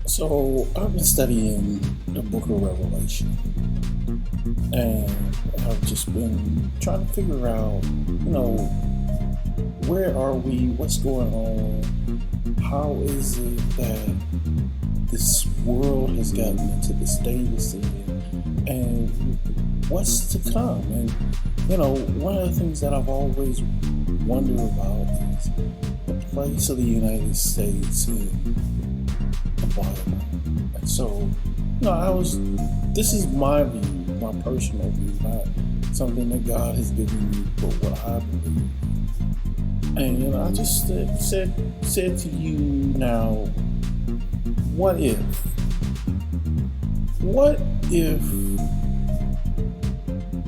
So I've been studying the book of Revelation, and I've just been trying to figure out, where are we? What's going on? How is it that this world has gotten into the state it's in, and what's to come? And one of the things that I've always wondered about is the place of the United States in the Bible. And so, I was. This is my view, my personal view, not something that God has given me, but what I believe. And I just said to you now, what if? What if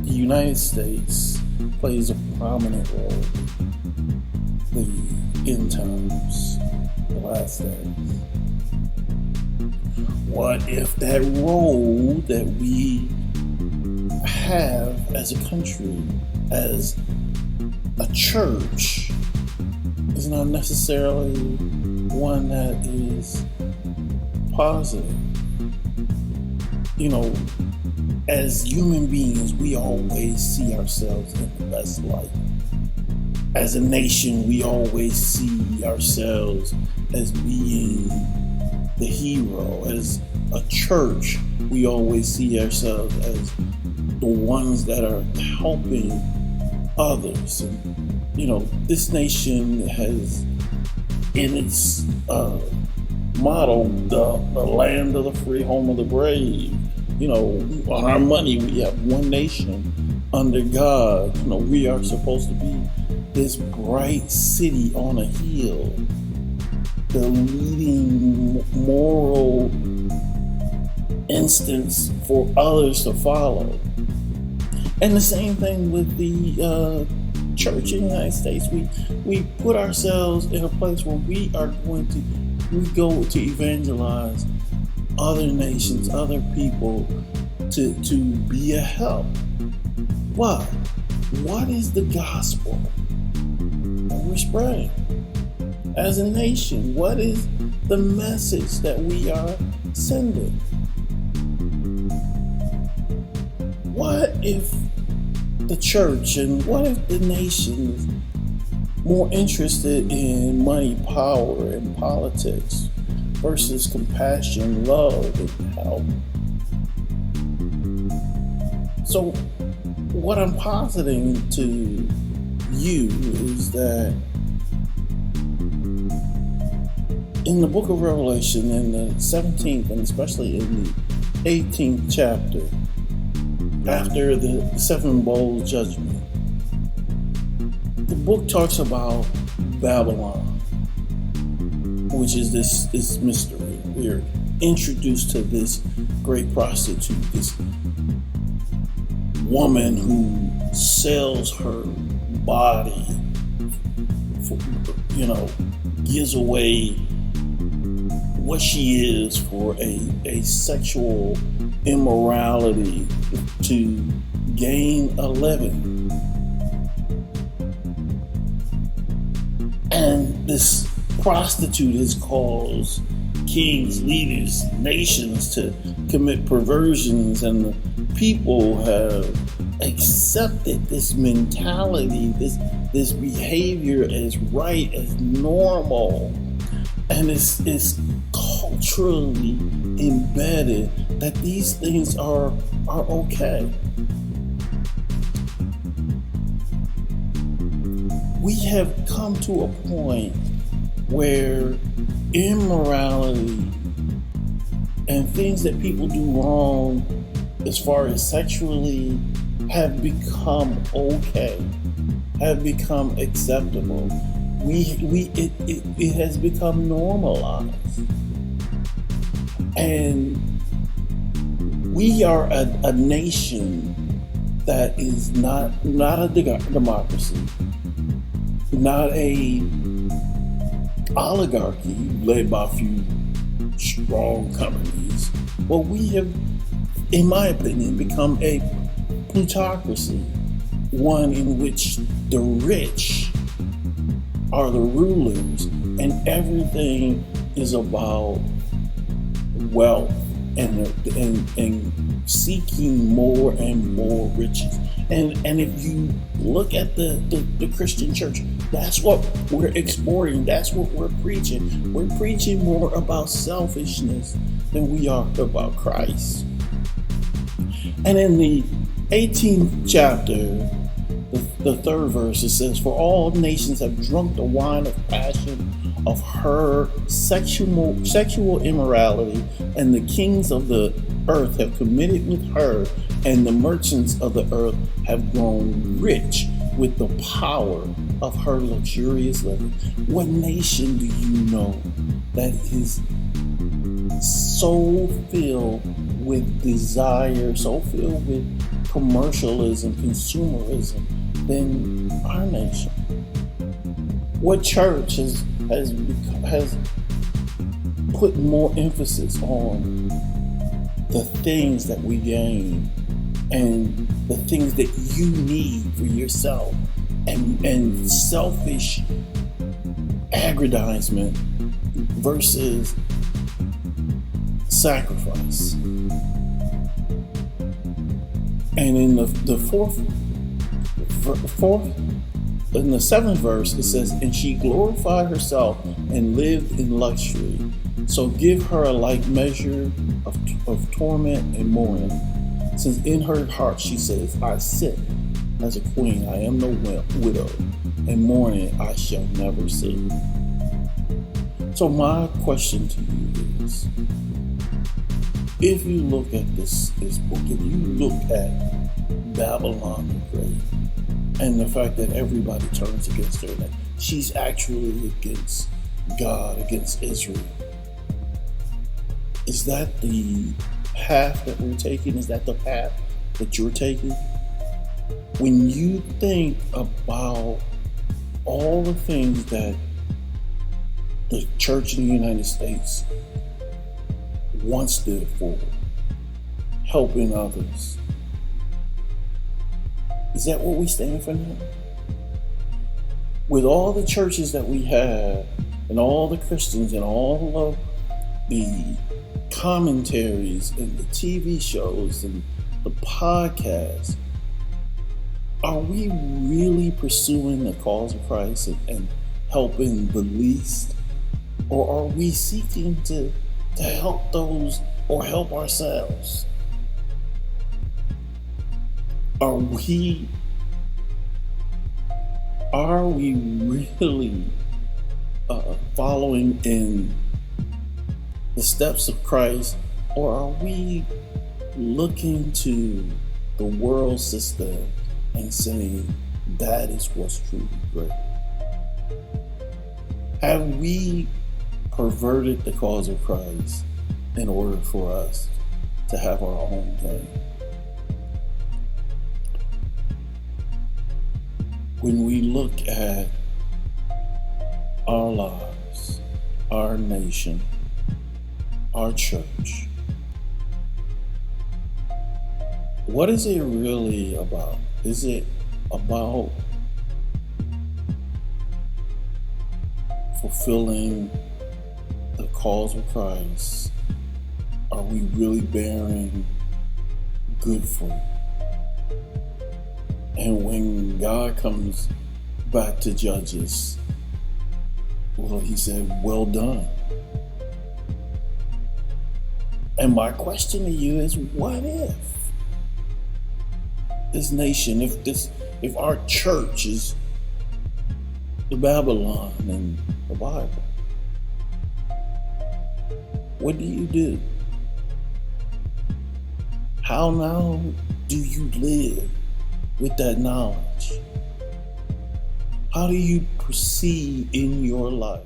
the United States plays a prominent role in the end times, the last days? What if that role that we have as a country, as a church, is not necessarily one that is positive? As human beings, we always see ourselves in the best light. As a nation, we always see ourselves as being the hero. As a church, we always see ourselves as the ones that are helping others. And, this nation has in its motto, the land of the free, home of the brave. On our money, we have one nation under God. We are supposed to be this bright city on a hill, the leading moral instance for others to follow. And the same thing with the church in the United States. We put ourselves in a place where we go to evangelize other nations, other people, to be a help. But what is the gospel that we're spreading as a nation? What is the message that we are sending? What if the church and what if the nation is more interested in money, power, and politics versus compassion, love, and help? So what I'm positing to you is that in the book of Revelation, in the 17th and especially in the 18th chapter, after the seven bowl judgment, the book talks about Babylon, which is this mystery. We're introduced to this great prostitute, this woman who sells her body for, gives away what she is for a sexual immorality to gain a living. And this prostitute has caused kings, leaders, nations to commit perversions, and the people have accepted this mentality, this behavior as right, as normal, and it's culturally embedded that these things are okay. We have come to a point where immorality and things that people do wrong as far as sexually have become okay, have become acceptable. It has become normalized. And we are a nation that is not a democracy, not a oligarchy led by a few strong companies. Well, we have, in my opinion, become a plutocracy, one in which the rich are the rulers and everything is about wealth and seeking more and more riches. And if you look at the Christian church, that's what we're exporting. That's what we're preaching. We're preaching more about selfishness than we are about Christ. And in the 18th chapter, the third verse, it says, "For all nations have drunk the wine of passion of her sexual immorality, and the kings of the earth have committed with her, and the merchants of the earth have grown rich with the power of her luxurious living." What nation do you know that is so filled with desire, so filled with commercialism, consumerism, than our nation? What church has put more emphasis on the things that we gain and the things that you need for yourself, and selfish aggrandizement versus sacrifice? And in the fourth, in the seventh verse, it says, "And she glorified herself and lived in luxury. So give her a like measure of torment and mourning. Since in her heart she says, I sit as a queen, I am no widow, and mourning I shall never see." So my question to you is, if you look at this book, if you look at Babylon the Great, and the fact that everybody turns against her, that she's actually against God, against Israel, is that the path that we're taking? Is that the path that you're taking? When you think about all the things that the church in the United States once did for, helping others, is that what we stand for now? With all the churches that we have, and all the Christians, and all of the commentaries, and the TV shows, and the podcasts, are we really pursuing the cause of Christ and helping the least? Or are we seeking to help those, or help ourselves? Are we really following in the steps of Christ, or are we looking to the world system and saying that is what's truly great? Have we perverted the cause of Christ in order for us to have our own gain? When we look at our lives, our nation, our church, what is it really about? Is it about fulfilling the cause of Christ? Are we really bearing good fruit? And when God comes back to judge us, well, he said, well done. And my question to you is, what if this nation, if our church is the Babylon in the Bible, what do you do? How now do you live with that knowledge? How do you proceed in your life?